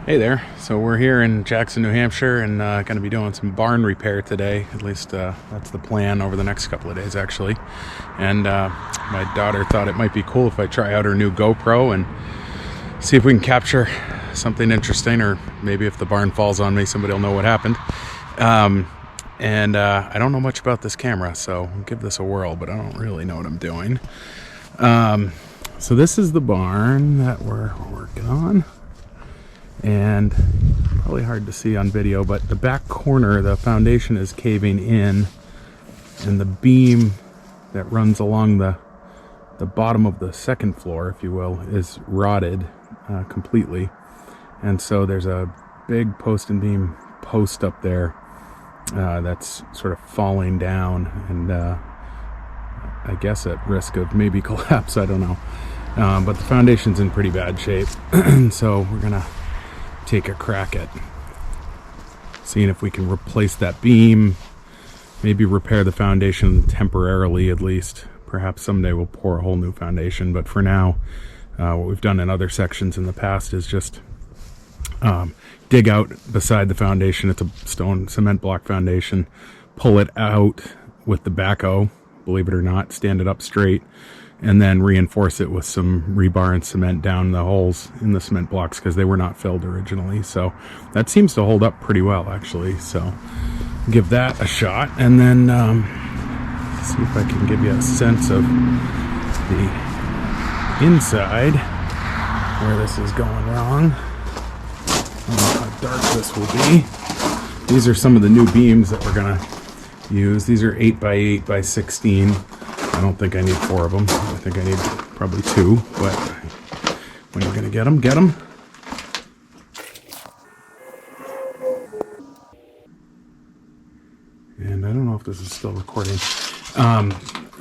Hey there. So we're here in Jackson, New Hampshire, and going to be doing some barn repair today. At least that's the plan over the next couple of days, actually. And my daughter thought it might be cool if I try out her new GoPro and see if we can capture something interesting, or maybe if the barn falls on me, somebody will know what happened. I don't know much about this camera, so I'll give this a whirl, but I don't really know what I'm doing. So this is the barn that we're working on. And probably hard to see on video, but the back corner, the foundation is caving in, and the beam that runs along the bottom of the second floor, if you will, is rotted completely. And so there's a big post and beam post up there that's sort of falling down, and I guess at risk of maybe collapse, I don't know. But the foundation's in pretty bad shape. So we're gonna take a crack at seeing if we can replace that beam, maybe repair the foundation temporarily at least. Perhaps someday we'll pour a whole new foundation, but for now, what we've done in other sections in the past is just dig out beside the foundation. It's a stone cement block foundation, pull it out with the backhoe, believe it or not, stand it up straight, and then reinforce it with some rebar and cement down the holes in the cement blocks because they were not filled originally. So that seems to hold up pretty well, actually. So give that a shot, and then see if I can give you a sense of the inside where this is going wrong. I don't know how dark this will be. These are some of the new beams that we're gonna use. These are 8x8x16. I don't think I need 4 of them. I think I need probably 2, but when you're gonna get them, get them. And I don't know if this is still recording.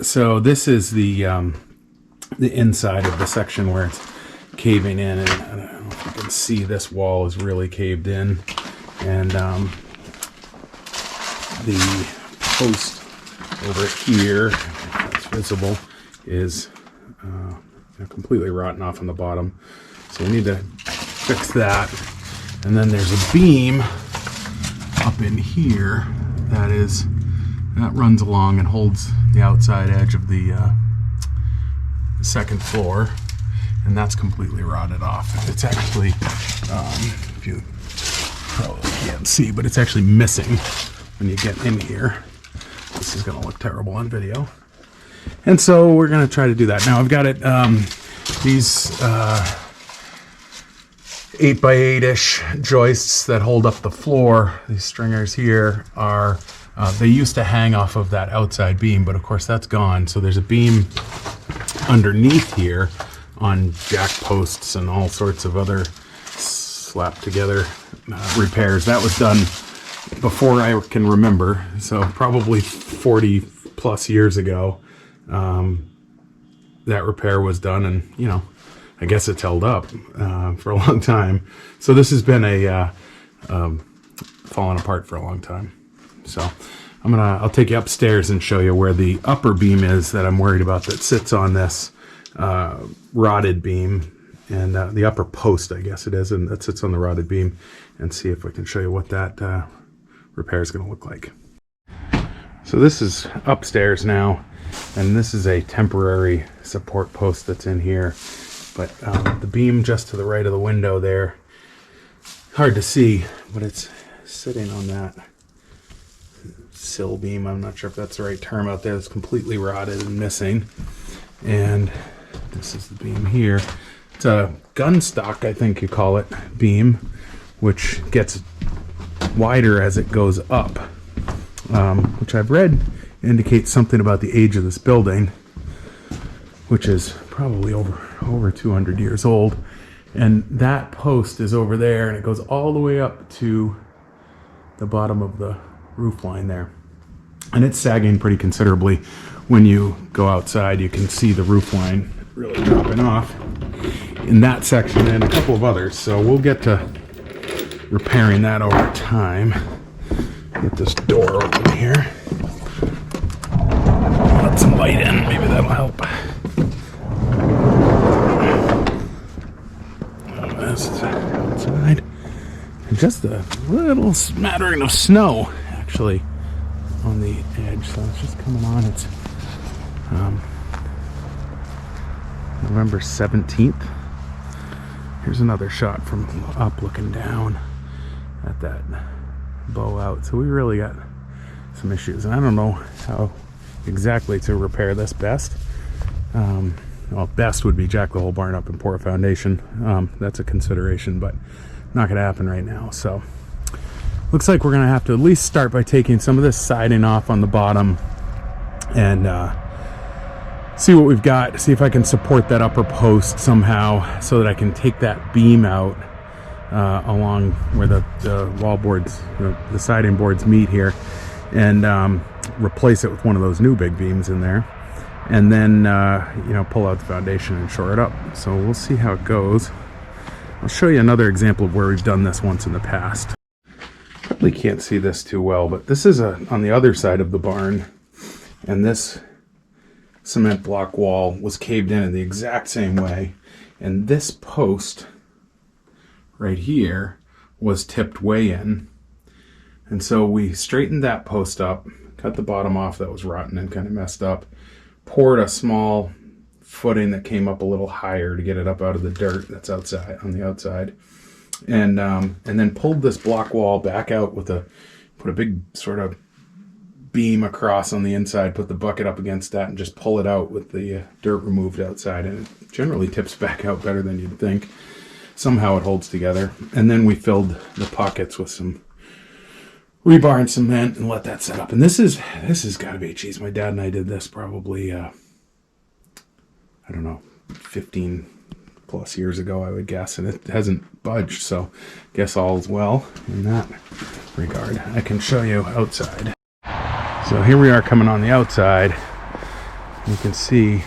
So this is the inside of the section where it's caving in, and I don't know if you can see this wall is really caved in, and the post over here, visible, is completely rotten off on the bottom, so we need to fix that. And then there's a beam up in here that runs along and holds the outside edge of the second floor, and that's completely rotted off. It's actually, if you probably can't see, but it's actually missing when you get in here. This is going to look terrible on video. And so we're going to try to do that. Now I've got it, these 8x8-ish joists that hold up the floor, these stringers here are, they used to hang off of that outside beam, but of course that's gone. So there's a beam underneath here on jack posts and all sorts of other slapped together repairs. That was done before I can remember, so probably 40 plus years ago. That repair was done, and I guess it's held up for a long time. So this has been a fallen apart for a long time. So I'll take you upstairs and show you where the upper beam is that I'm worried about, that sits on this rotted beam, and the upper post, I guess it is, and that sits on the rotted beam, and see if I can show you what that repair is going to look like. So this is upstairs now, and this is a temporary support post that's in here, but the beam just to the right of the window there, hard to see, but it's sitting on that sill beam. I'm not sure if that's the right term out there. It's completely rotted and missing. And this is the beam here. It's a gun stock, I think you call it, beam, which gets wider as it goes up, which I've read indicates something about the age of this building, which is probably over 200 years old. And that post is over there, and it goes all the way up to the bottom of the roof line there. And it's sagging pretty considerably. When you go outside, you can see the roof line really dropping off in that section and a couple of others. So we'll get to repairing that over time. Get this door open here. Let some light in, maybe that'll help. This is outside. And just a little smattering of snow actually on the edge, so it's just coming on. It's November 17th. Here's another shot from up looking down at that bow out. So we really got some issues, and I don't know how exactly to repair this best. Well, best would be jack the whole barn up and pour a foundation. That's a consideration, but not going to happen right now. So looks like we're going to have to at least start by taking some of this siding off on the bottom and see what we've got. See if I can support that upper post somehow so that I can take that beam out along where the wall boards, the siding boards meet here, and replace it with one of those new big beams in there, and then pull out the foundation and shore it up. So we'll see how it goes. I'll show you another example of where we've done this once in the past. Probably can't see this too well, but this is on the other side of the barn, and this cement block wall was caved in the exact same way, and this post right here was tipped way in, and so we straightened that post up, cut the bottom off that was rotten and kind of messed up, poured a small footing that came up a little higher to get it up out of the dirt that's outside on the outside, and then pulled this block wall back out with put a big sort of beam across on the inside, put the bucket up against that, and just pull it out with the dirt removed outside, and it generally tips back out better than you'd think. Somehow it holds together, and then we filled the pockets with some rebar and cement and let that set up. And this has got to be, geez, my dad and I did this probably I don't know, 15 plus years ago, I would guess, and it hasn't budged, so guess all's well in that regard. I can show you outside. So here we are coming on the outside. You can see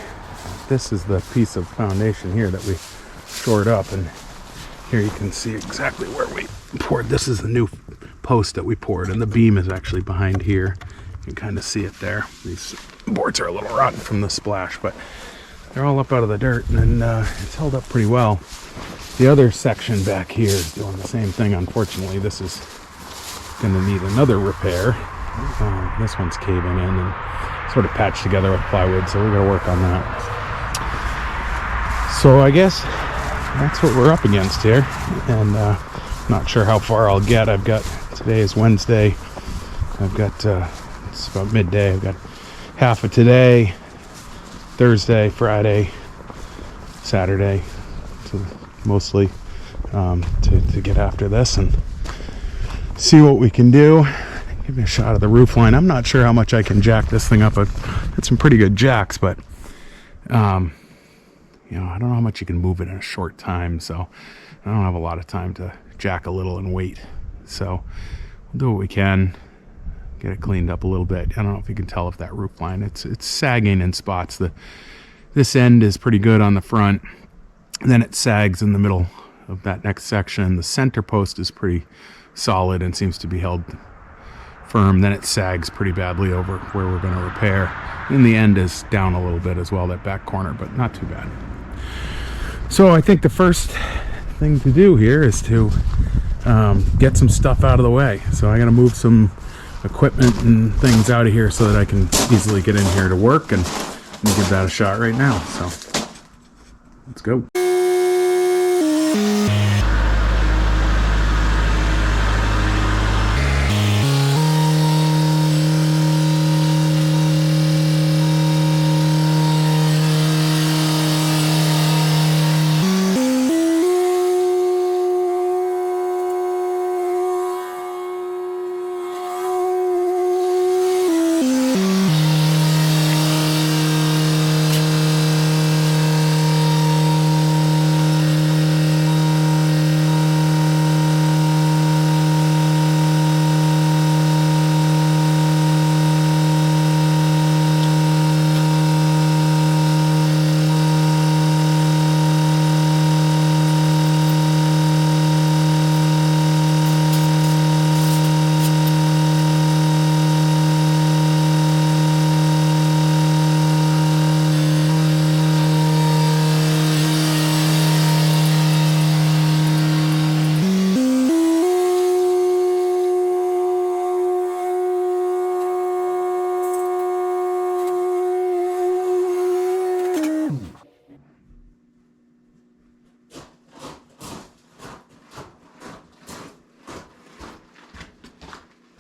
this is the piece of foundation here that we shored up, and here you can see exactly where we poured. This is the new post that we poured, and the beam is actually behind here. You can kind of see it there. These boards are a little rotten from the splash, but they're all up out of the dirt, and it's held up pretty well. The other section back here is doing the same thing. Unfortunately, this is going to need another repair. This one's caving in and sort of patched together with plywood, so we're going to work on that. So I guess that's what we're up against here, and not sure how far I'll get. Today is Wednesday. I've got it's about midday. I've got half of today, Thursday, Friday, Saturday, mostly to get after this and see what we can do. Give me a shot of the roof line. I'm not sure how much I can jack this thing up. I've had some pretty good jacks, but I don't know how much you can move it in a short time, so I don't have a lot of time to jack a little and wait. So we'll do what we can, get it cleaned up a little bit. I don't know if you can tell if that roof line, it's sagging in spots. This end is pretty good on the front, and then it sags in the middle of that next section. The center post is pretty solid and seems to be held firm. Then it sags pretty badly over where we're going to repair. And the end is down a little bit as well, that back corner, but not too bad. So I think the first thing to do here is to get some stuff out of the way. So I got to move some equipment and things out of here so that I can easily get in here to work, and we'll give that a shot right now. So let's go.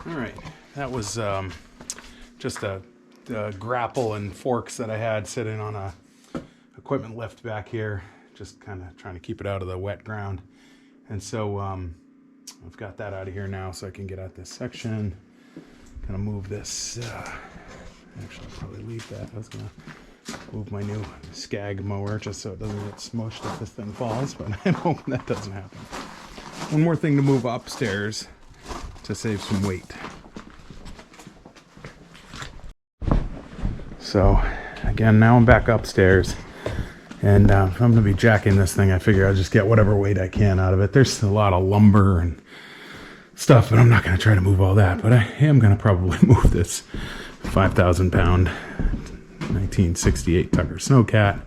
All right, that was just a grapple and forks that I had sitting on a equipment lift back here, just kind of trying to keep it out of the wet ground. And so I've got that out of here now, so I can get out this section. Gonna move this. Actually, I'll probably leave that. I was gonna move my new Skag mower just so it doesn't get smushed if this thing falls, but I'm hoping that doesn't happen. One more thing to move upstairs to save some weight. So again, now I'm back upstairs, and if I'm gonna be jacking this thing, I figure I'll just get whatever weight I can out of it. There's a lot of lumber and stuff, but I'm not gonna try to move all that, but I am gonna probably move this 5,000 pound 1968 Tucker Snowcat.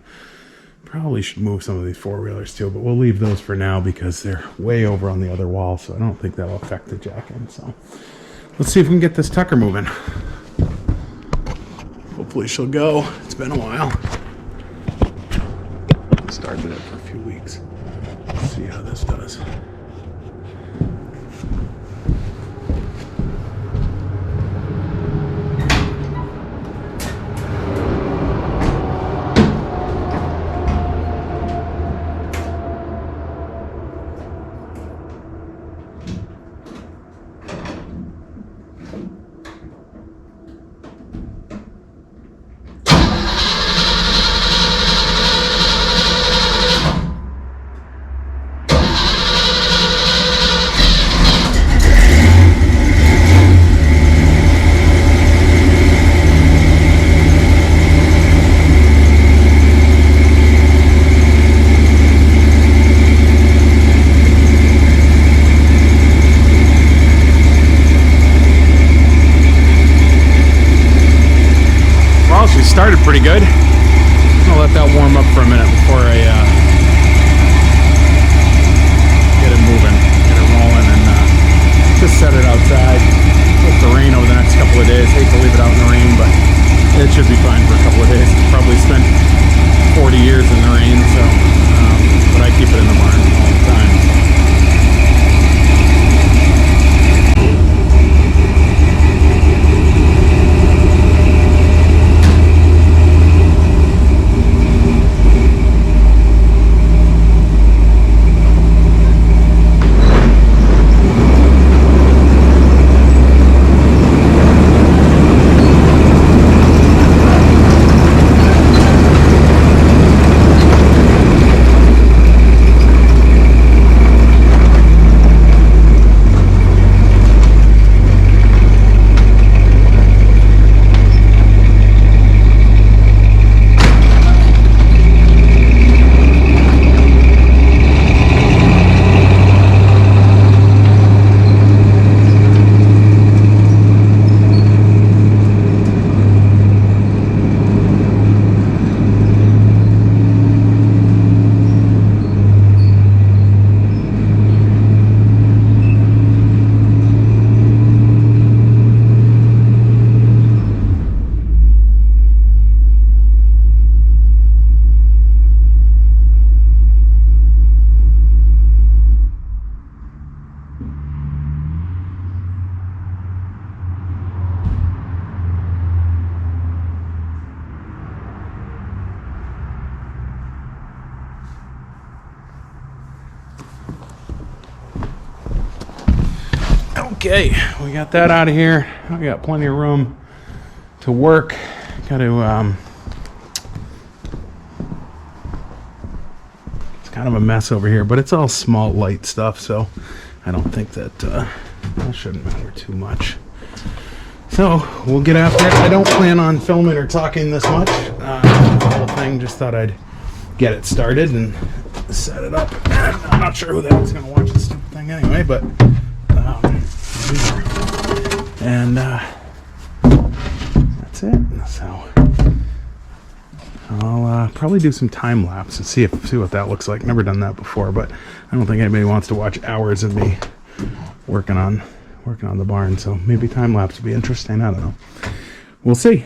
Probably should move some of these four-wheelers too, but we'll leave those for now because they're way over on the other wall, so I don't think that'll affect the jacking. So let's see if we can get this Tucker moving. Hopefully she'll go. It's been a while. Started it for a few weeks. Let's see how this does. Started pretty good. I'll let that warm up for a minute before I get it moving, get it rolling, and just set it outside. With the rain over the next couple of days, hate to leave it out in the rain, but it should be fine for a couple of days. Probably spent 40 years in the rain, so but I keep it in the barn all the time. Okay, we got that out of here. We got plenty of room to work. Got to, it's kind of a mess over here, but it's all small, light stuff, so I don't think that that shouldn't matter too much. So we'll get after it. I don't plan on filming or talking this much. The whole thing, just thought I'd get it started and set it up. I'm not sure who the hell's going to watch this stupid thing anyway, but and that's it. So I'll probably do some time lapse and see what that looks like. Never done that before, but I don't think anybody wants to watch hours of me working on the barn. So maybe time lapse would be interesting. I don't know. We'll see.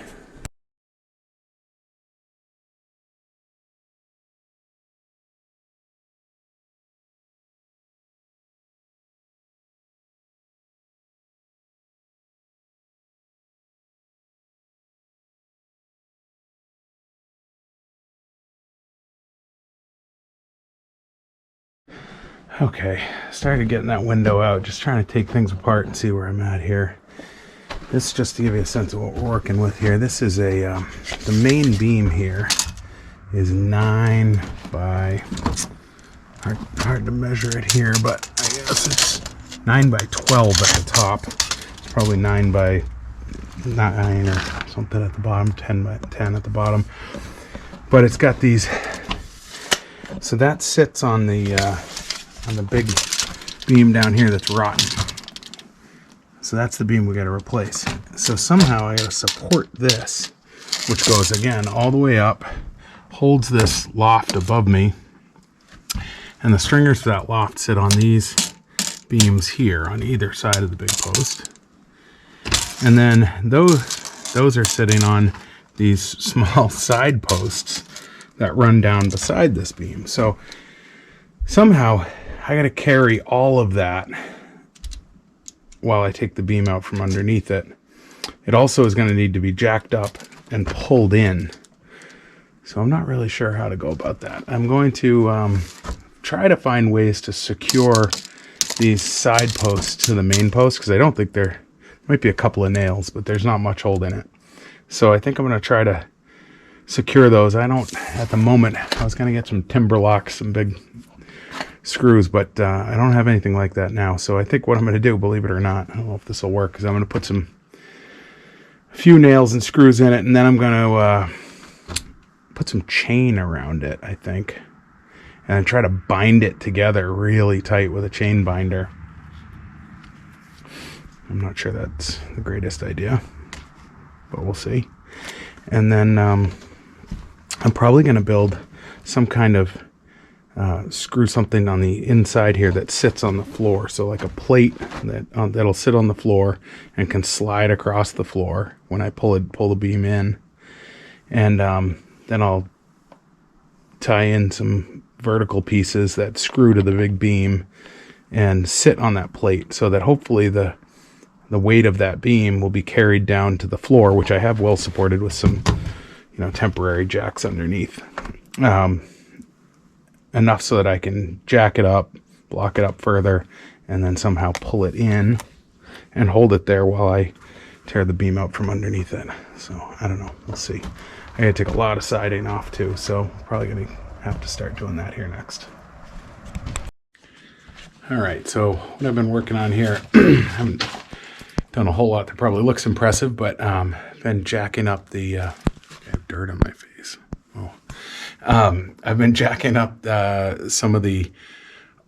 Okay, started getting that window out, just trying to take things apart and see where I'm at here. This, just to give you a sense of what we're working with here, this is a, the main beam here is 9 by, hard to measure it here, but I guess it's 9 by 12 at the top. It's probably 9 by 9 or something at the bottom, 10 by 10 at the bottom. But it's got these, so that sits on the big beam down here that's rotten. So that's the beam we got to replace. So somehow I got to support this, which goes again all the way up, holds this loft above me, and the stringers for that loft sit on these beams here on either side of the big post. And then those are sitting on these small side posts that run down beside this beam. So somehow I got to carry all of that while I take the beam out from underneath it. It also is going to need to be jacked up and pulled in. So I'm not really sure how to go about that. I'm going to try to find ways to secure these side posts to the main post, because I don't think there might be a couple of nails, but there's not much hold in it. So I think I'm going to try to secure those. I don't, at the moment, I was going to get some timber locks, some big screws, but I don't have anything like that now. So I think what I'm going to do, believe it or not, I don't know if this will work, is I'm going to put a few nails and screws in it, and then I'm going to put some chain around it, I think, and try to bind it together really tight with a chain binder. I'm not sure that's the greatest idea, but we'll see. And then I'm probably going to build some kind of screw something on the inside here that sits on the floor. So like a plate that'll sit on the floor and can slide across the floor when I pull the beam in. And then I'll tie in some vertical pieces that screw to the big beam and sit on that plate, so that hopefully the weight of that beam will be carried down to the floor, which I have well supported with some, temporary jacks underneath. Enough so that I can jack it up, block it up further, and then somehow pull it in and hold it there while I tear the beam out from underneath it. So I don't know, we'll see. I gotta take a lot of siding off too, so probably gonna have to start doing that here next. All right, so what I've been working on here, I haven't done a whole lot that probably looks impressive, but been jacking up the, I have dirt on my face. Oh. I've been jacking up some of the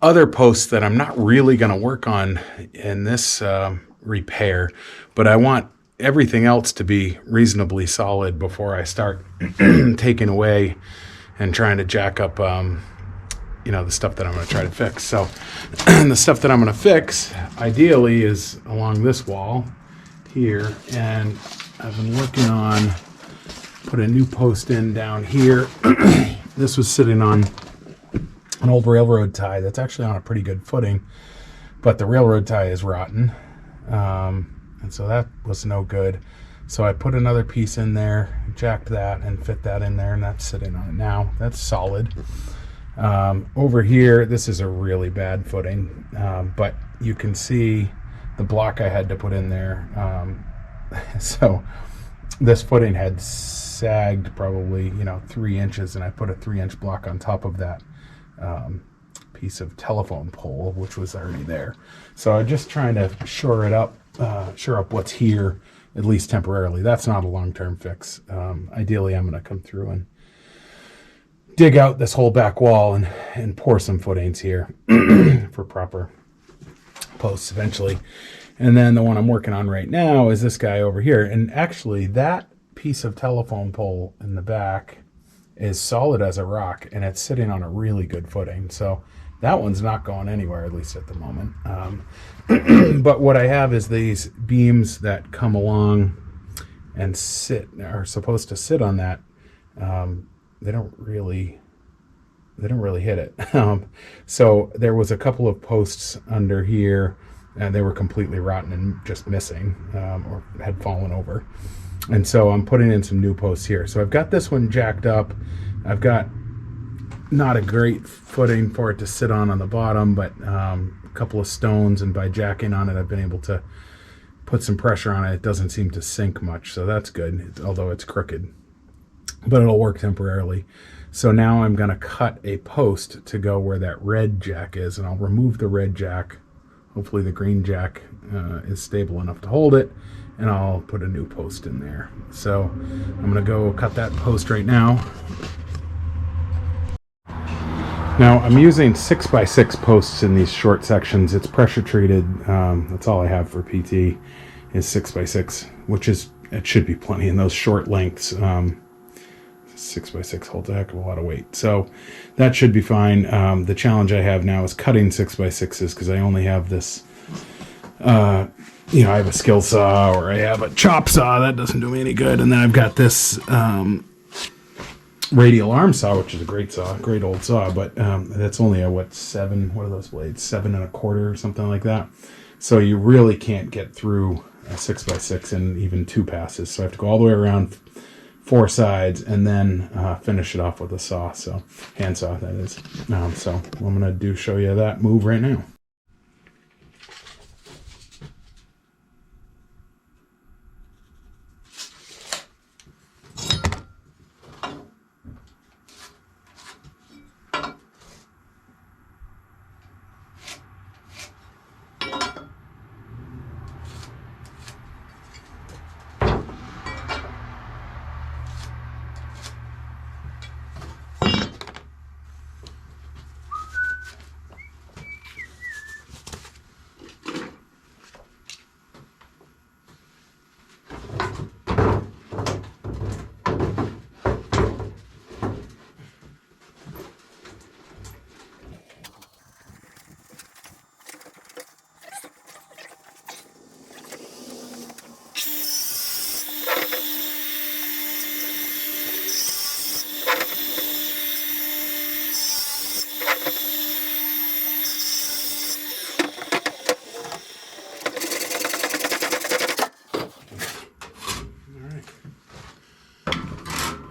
other posts that I'm not really going to work on in this repair, but I want everything else to be reasonably solid before I start taking away and trying to jack up, the stuff that I'm going to try to fix. So the stuff that I'm going to fix, ideally, is along this wall here, and I've been working on put a new post in down here. This was sitting on an old railroad tie that's actually on a pretty good footing, but the railroad tie is rotten, and so that was no good. So I put another piece in there, jacked that, and fit that in there, and that's sitting on it now. That's solid. Over here, this is a really bad footing, but you can see the block I had to put in there. So this footing had sagged probably 3 inches, and I put a 3-inch block on top of that piece of telephone pole, which was already there. So I'm just trying to shore up what's here, at least temporarily. That's not a long-term fix. Ideally, I'm going to come through and dig out this whole back wall and pour some footings here for proper posts eventually. And then the one I'm working on right now is this guy over here. And actually, that piece of telephone pole in the back is solid as a rock, and it's sitting on a really good footing. So that one's not going anywhere, at least at the moment. But what I have is these beams that come along and are supposed to sit on that. They don't really hit it. So there was a couple of posts under here, and they were completely rotten and just missing, or had fallen over. And so I'm putting in some new posts here. So I've got this one jacked up. I've got not a great footing for it to sit on the bottom, but a couple of stones, and by jacking on it, I've been able to put some pressure on it. It doesn't seem to sink much, so that's good, although it's crooked. But it'll work temporarily. So now I'm going to cut a post to go where that red jack is, and I'll remove the red jack. Hopefully the green jack is stable enough to hold it, and I'll put a new post in there. So I'm going to go cut that post right now. Now I'm using 6x6 posts in these short sections. It's pressure treated. That's all I have for PT is 6x6, which is, it should be plenty in those short lengths. 6x6 holds a heck of a lot of weight, so that should be fine. The challenge I have now is cutting 6x6s because I only have this. I have a skill saw or I have a chop saw. That doesn't do me any good. And then I've got this radial arm saw, which is a great saw, great old saw, but that's only a what are those blades, 7 1/4 or something like that. So you really can't get through a 6x6 in even 2 passes. So I have to go all the way around 4 sides and then finish it off with a saw. So hand saw, that is. So I'm gonna show you that move right now.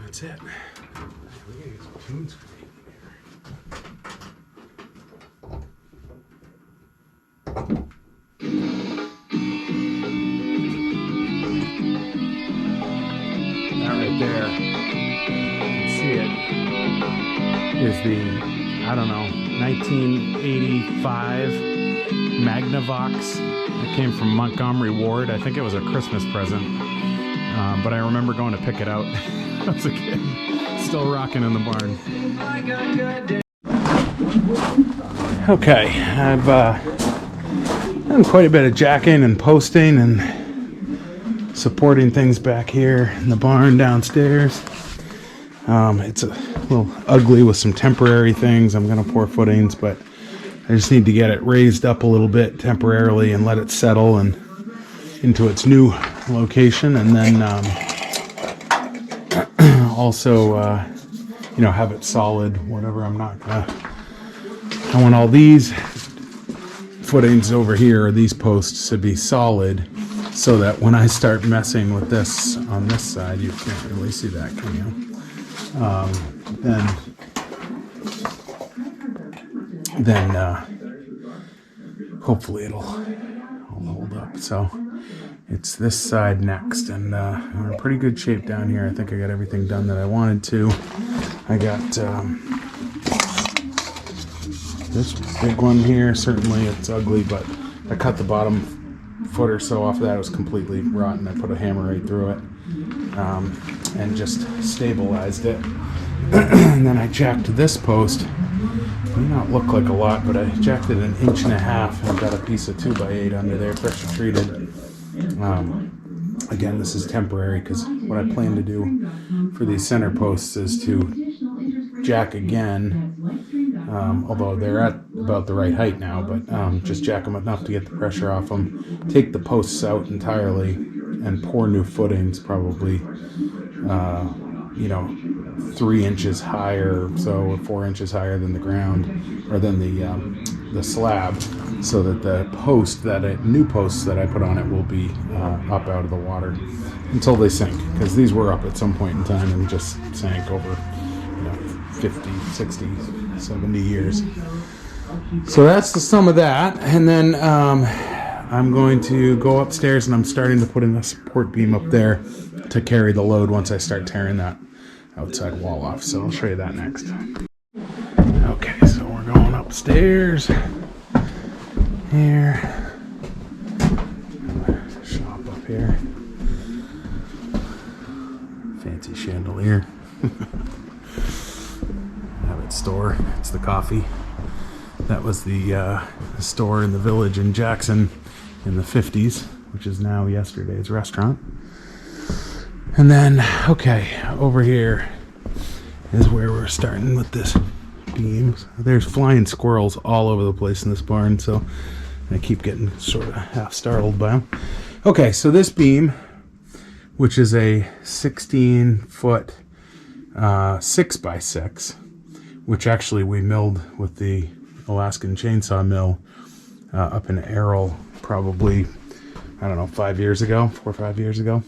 That's it. We're gonna get some tunes created here. That right there, you can see it, is the, I don't know, 1985 Magnavox. It came from Montgomery Ward. I think it was a Christmas present, but I remember going to pick it out. As a kid, still rocking in the barn. Okay, I've done quite a bit of jacking and posting and supporting things back here in the barn downstairs. It's a little ugly with some temporary things. I'm gonna pour footings, but I just need to get it raised up a little bit temporarily and let it settle and into its new location, and then also, have it solid, whatever. I want all these footings over here, these posts, to be solid so that when I start messing with this on this side, you can't really see that, can you? Then hopefully it'll hold up. So it's this side next, and we're in pretty good shape down here. I think I got everything done that I wanted to. I got this big one here. Certainly it's ugly, but I cut the bottom foot or so off of that. It was completely rotten. I put a hammer right through it and just stabilized it. And then I jacked this post. It may not look like a lot, but I jacked it 1.5 inches and got a piece of 2x8 under there, pressure treated. Again, this is temporary because what I plan to do for these center posts is to jack again, although they're at about the right height now, but just jack them enough to get the pressure off them, take the posts out entirely, and pour new footings, probably 3 inches higher, so 4 inches higher than the ground, or than the slab, so that the new posts that I put on it will be up out of the water until they sink, because these were up at some point in time and just sank over 50, 60, 70 years. So that's the sum of that. And then I'm going to go upstairs and I'm starting to put in a support beam up there to carry the load once I start tearing that outside wall off. So I'll show you that next. Okay, so we're going upstairs here. Shop up here. Fancy chandelier. Habit store. It's the coffee. That was the store in the village in Jackson in the 50s, which is now yesterday's restaurant. And then, okay, over here is where we're starting with this beam. There's flying squirrels all over the place in this barn, so I keep getting sort of half startled by them. Okay, so this beam, which is a 16-foot 6x6, which actually we milled with the Alaskan chainsaw mill up in Errol probably, I don't know, 4 or 5 years ago.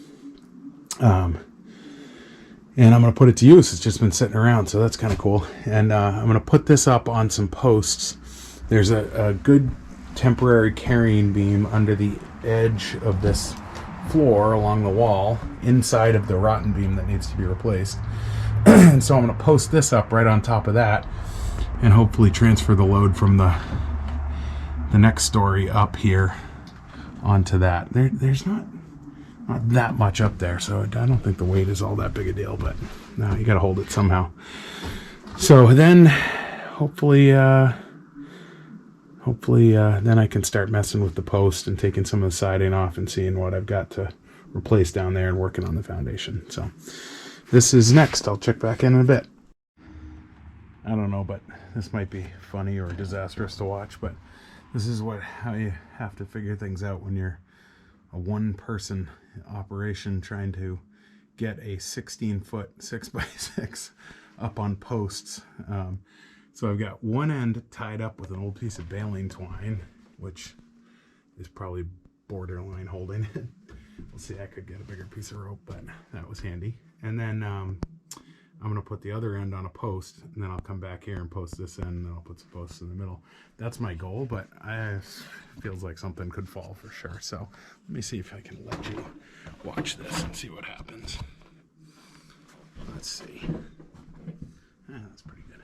And I'm going to put it to use. It's just been sitting around, so that's kind of cool. And I'm going to put this up on some posts. There's a good temporary carrying beam under the edge of this floor along the wall inside of the rotten beam that needs to be replaced. And so I'm going to post this up right on top of that and hopefully transfer the load from the next story up here onto that. There's not that much up there, so I don't think the weight is all that big a deal, but no, you got to hold it somehow. So then hopefully then I can start messing with the post and taking some of the siding off and seeing what I've got to replace down there and working on the foundation. So this is next. I'll check back in a bit. I don't know, but this might be funny or disastrous to watch, but this is how you have to figure things out when you're a one-person operation trying to get a 16-foot 6x6 up on posts. So I've got one end tied up with an old piece of baling twine, which is probably borderline holding it. We'll see, I could get a bigger piece of rope, but that was handy. And then I'm going to put the other end on a post, and then I'll come back here and post this end, and then I'll put some posts in the middle. That's my goal, but it feels like something could fall for sure. So let me see if I can let you watch this and see what happens. Let's see. That's pretty good.